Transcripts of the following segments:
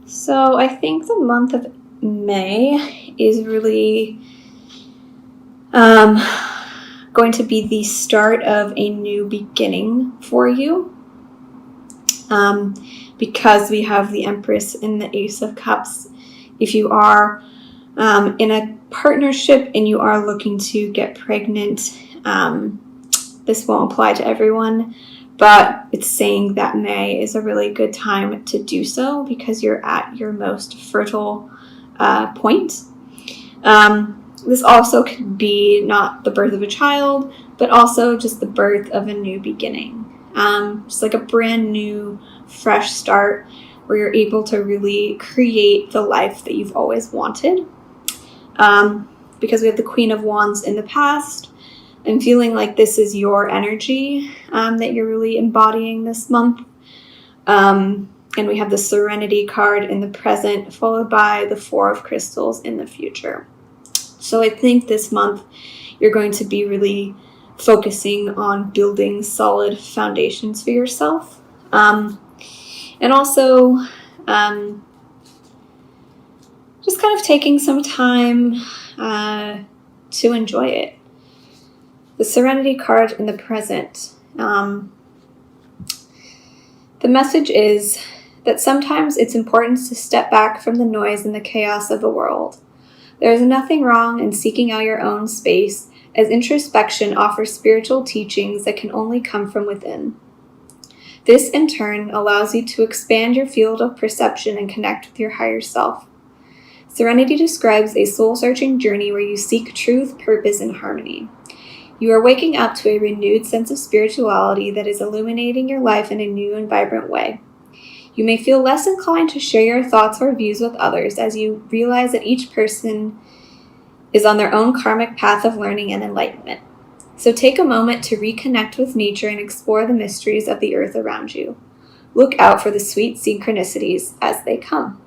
So I think the month of May is really going to be the start of a new beginning for you. Because we have the Empress and the Ace of Cups. If you are in a partnership and you are looking to get pregnant, this won't apply to everyone, but it's saying that May is a really good time to do so because you're at your most fertile point. This also could be not the birth of a child, but also just the birth of a new beginning. Just like a brand new, fresh start where you're able to really create the life that you've always wanted. Because we have the Queen of Wands in the past, I'm feeling like this is your energy that you're really embodying this month. And we have the Serenity card in the present, followed by the Four of Crystals in the future. So I think this month you're going to be really focusing on building solid foundations for yourself. And also just kind of taking some time to enjoy it. The Serenity card in the present. The message is that sometimes it's important to step back from the noise and the chaos of the world. There is nothing wrong in seeking out your own space, as introspection offers spiritual teachings that can only come from within. This, in turn, allows you to expand your field of perception and connect with your higher self. Serenity describes a soul-searching journey where you seek truth, purpose, and harmony. You are waking up to a renewed sense of spirituality that is illuminating your life in a new and vibrant way. You may feel less inclined to share your thoughts or views with others as you realize that each person is on their own karmic path of learning and enlightenment. So take a moment to reconnect with nature and explore the mysteries of the earth around you. Look out for the sweet synchronicities as they come.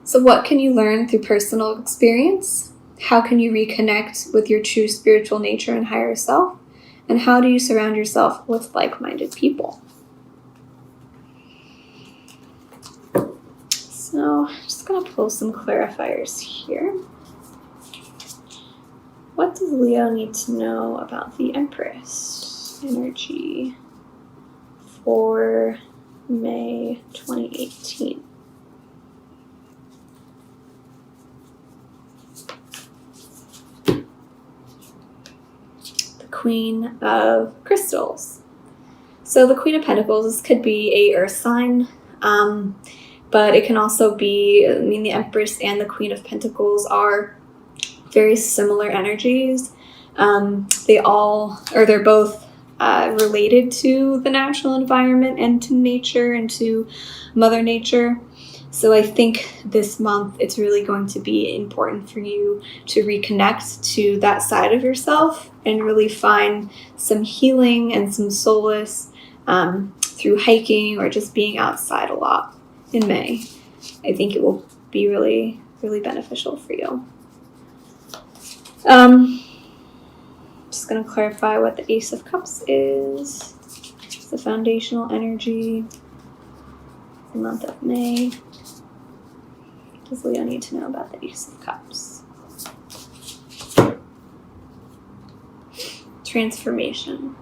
So what can you learn through personal experience? How can you reconnect with your true spiritual nature and higher self? And how do you surround yourself with like-minded people? So I'm just going to pull some clarifiers here. What does Leo need to know about the Empress energy for May 2018? The Queen of Crystals. So the Queen of Pentacles, this could be a earth sign, but it can also be, the Empress and the Queen of Pentacles are very similar energies. They're both related to the natural environment and to nature and to Mother Nature. So I think this month it's really going to be important for you to reconnect to that side of yourself and really find some healing and some solace through hiking or just being outside a lot in May. I think it will be really, really beneficial for you. Just going to clarify what the Ace of Cups is. It's the foundational energy, the month of May. What does Leo need to know about the Ace of Cups? Transformation.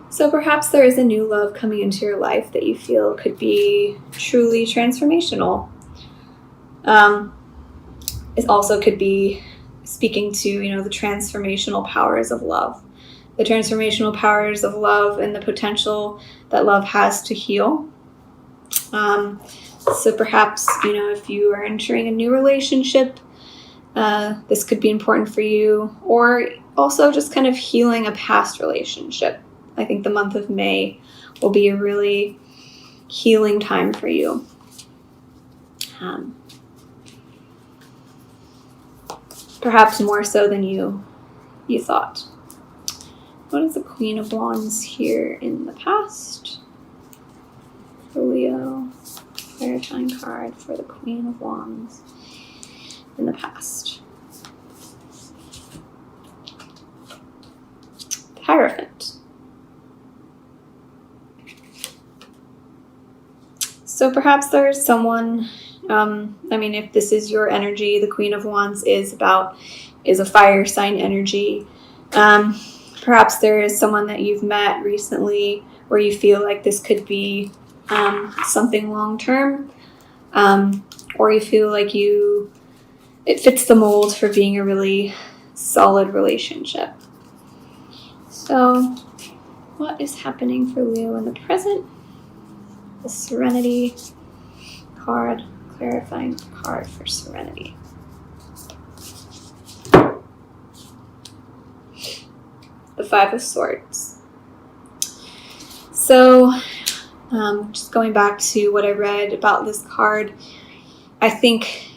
So perhaps there is a new love coming into your life that you feel could be truly transformational. It also could be speaking to, the transformational powers of love. The transformational powers of love and the potential that love has to heal. So perhaps, if you are entering a new relationship, this could be important for you. Or also just kind of healing a past relationship. I think the month of May will be a really healing time for you. Perhaps more so than you thought. What is the Queen of Wands here in the past? For Leo, clarifying card for the Queen of Wands in the past. Hierophant. So perhaps there's someone, if this is your energy, the Queen of Wands is a fire sign energy. Perhaps there is someone that you've met recently where you feel like this could be something long-term, or you feel like it fits the mold for being a really solid relationship. So what is happening for Leo in the present? The Serenity card, clarifying card for Serenity. The Five of Swords. So, just going back to what I read about this card, I think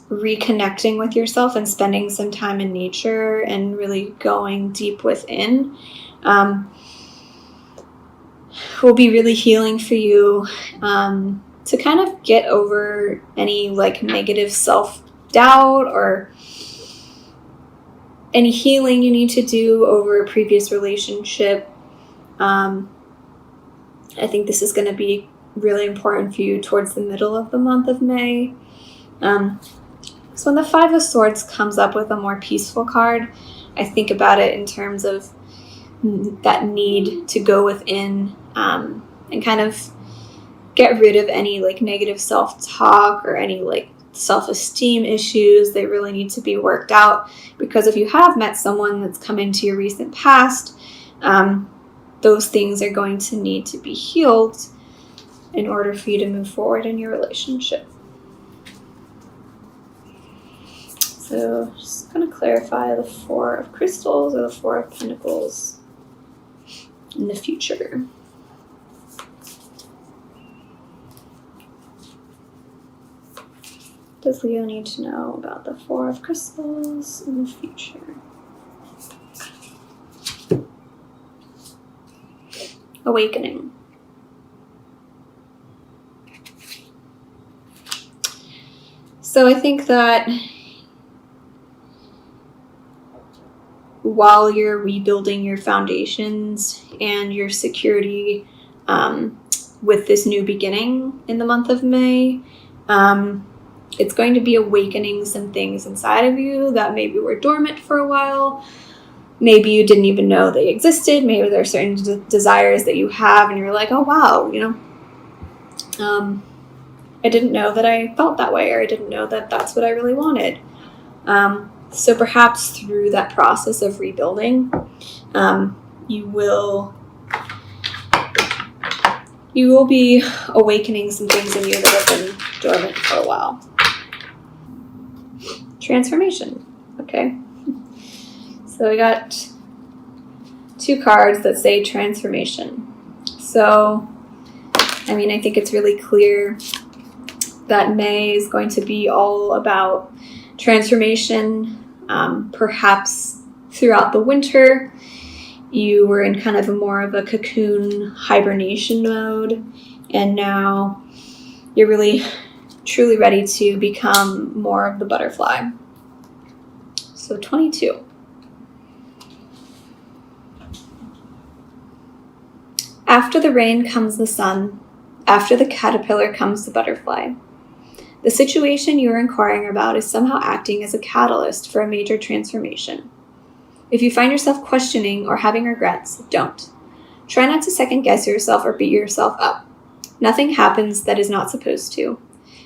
reconnecting with yourself and spending some time in nature and really going deep within will be really healing for you, to kind of get over any like negative self-doubt or any healing you need to do over a previous relationship. I think this is going to be really important for you towards the middle of the month of May. So when the Five of Swords comes up with a more peaceful card, I think about it in terms of that need to go within and kind of get rid of any like negative self-talk or any like self-esteem issues. They really need to be worked out, because if you have met someone that's come into your recent past, those things are going to need to be healed in order for you to move forward in your relationship. So just going to clarify the Four of Crystals or the Four of Pentacles in the future. Does Leo need to know about the Four of Crystals in the future? Awakening. So I think that while you're rebuilding your foundations and your security with this new beginning in the month of May, it's going to be awakening some things inside of you that maybe were dormant for a while. Maybe you didn't even know they existed. Maybe there are certain desires that you have and you're like, oh wow, I didn't know that I felt that way, or I didn't know that that's what I really wanted. So perhaps through that process of rebuilding, you will be awakening some things in you that have been dormant for a while. Transformation. Okay. So we got two cards that say transformation. So, I think it's really clear that May is going to be all about transformation. Perhaps throughout the winter, you were in kind of more of a cocoon hibernation mode, and now you're really truly ready to become more of the butterfly. So 22. After the rain comes the sun. After the caterpillar comes the butterfly. The situation you are inquiring about is somehow acting as a catalyst for a major transformation. If you find yourself questioning or having regrets, don't. Try not to second guess yourself or beat yourself up. Nothing happens that is not supposed to.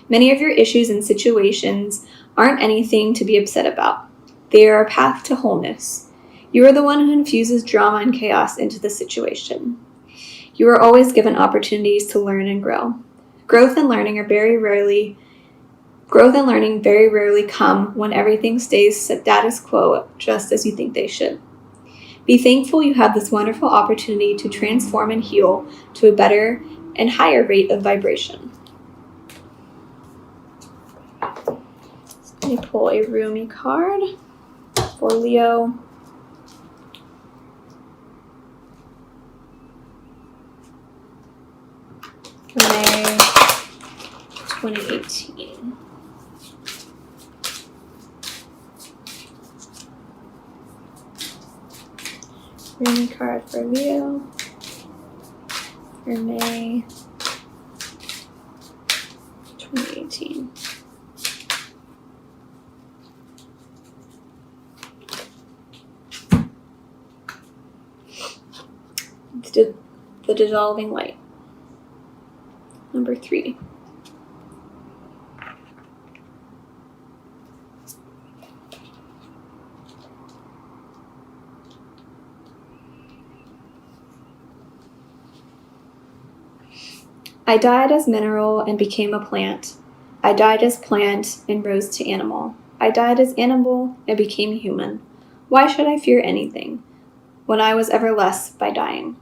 Many of your issues and situations aren't anything to be upset about. They are a path to wholeness. You are the one who infuses drama and chaos into the situation. You are always given opportunities to learn and grow. Growth and learning very rarely come when everything stays status quo just as you think they should. Be thankful you have this wonderful opportunity to transform and heal to a better and higher rate of vibration. Let me pull a Rumi card for Leo. May 2018. Rumi card for Leo for May 19. The dissolving light. Number 3. I died as mineral and became a plant. I died as plant and rose to animal. I died as animal and became human. Why should I fear anything when I was ever less by dying?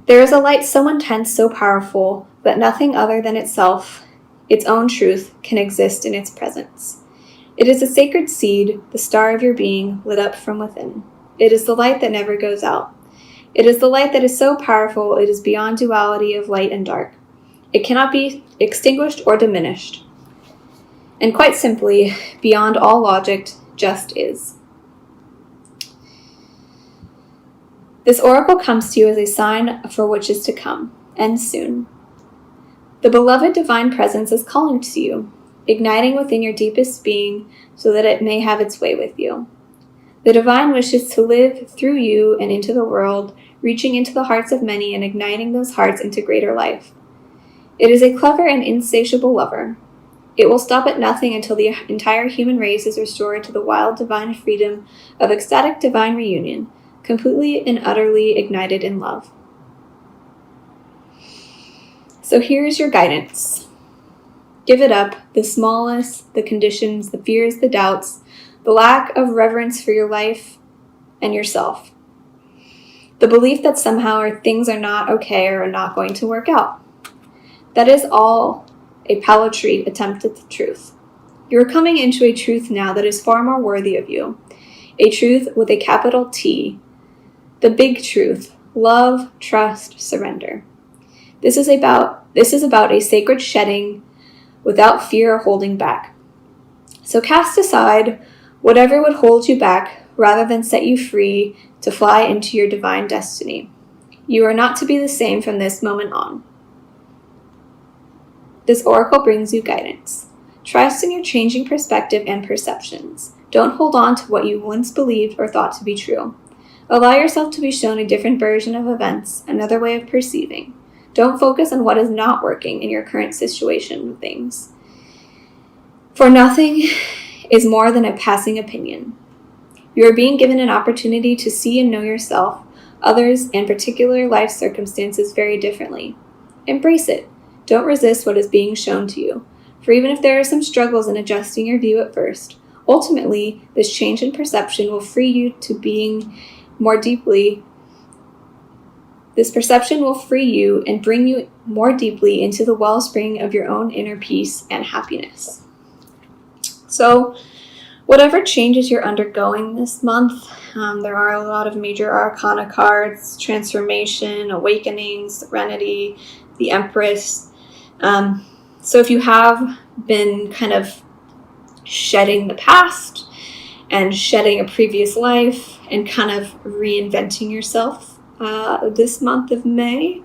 There is a light so intense, so powerful, that nothing other than itself, its own truth, can exist in its presence. It is a sacred seed, the star of your being, lit up from within. It is the light that never goes out. It is the light that is so powerful it is beyond duality of light and dark. It cannot be extinguished or diminished. And quite simply, beyond all logic, just is. This oracle comes to you as a sign for which is to come, and soon. The beloved divine presence is calling to you, igniting within your deepest being so that it may have its way with you. The divine wishes to live through you and into the world, reaching into the hearts of many and igniting those hearts into greater life. It is a clever and insatiable lover. It will stop at nothing until the entire human race is restored to the wild divine freedom of ecstatic divine reunion, completely and utterly ignited in love. So here's your guidance. Give it up, the smallness, the conditions, the fears, the doubts, the lack of reverence for your life and yourself. The belief that somehow things are not okay or are not going to work out. That is all a palliatory attempt at the truth. You are coming into a truth now that is far more worthy of you. A truth with a capital T. The big truth. Love, trust, surrender. This is about a sacred shedding without fear or holding back. So cast aside whatever would hold you back rather than set you free to fly into your divine destiny. You are not to be the same from this moment on. This oracle brings you guidance. Trust in your changing perspective and perceptions. Don't hold on to what you once believed or thought to be true. Allow yourself to be shown a different version of events, another way of perceiving. Don't focus on what is not working in your current situation of things. For nothing is more than a passing opinion. You are being given an opportunity to see and know yourself, others, and particular life circumstances very differently. Embrace it. Don't resist what is being shown to you. For even if there are some struggles in adjusting your view at first, ultimately, this change in perception will free you to being more deeply. This perception will free you and bring you more deeply into the wellspring of your own inner peace and happiness. So, whatever changes you're undergoing this month, there are a lot of major arcana cards: Transformation, Awakening, Serenity, the Empress. So if you have been kind of shedding the past and shedding a previous life and kind of reinventing yourself this month of May,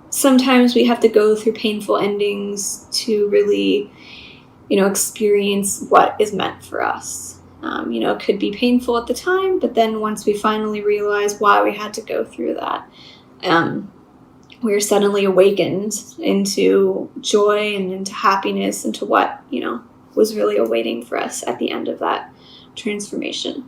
sometimes we have to go through painful endings to really, experience what is meant for us. It could be painful at the time, but then once we finally realize why we had to go through that, we're suddenly awakened into joy and into happiness, into what, was really awaiting for us at the end of that transformation.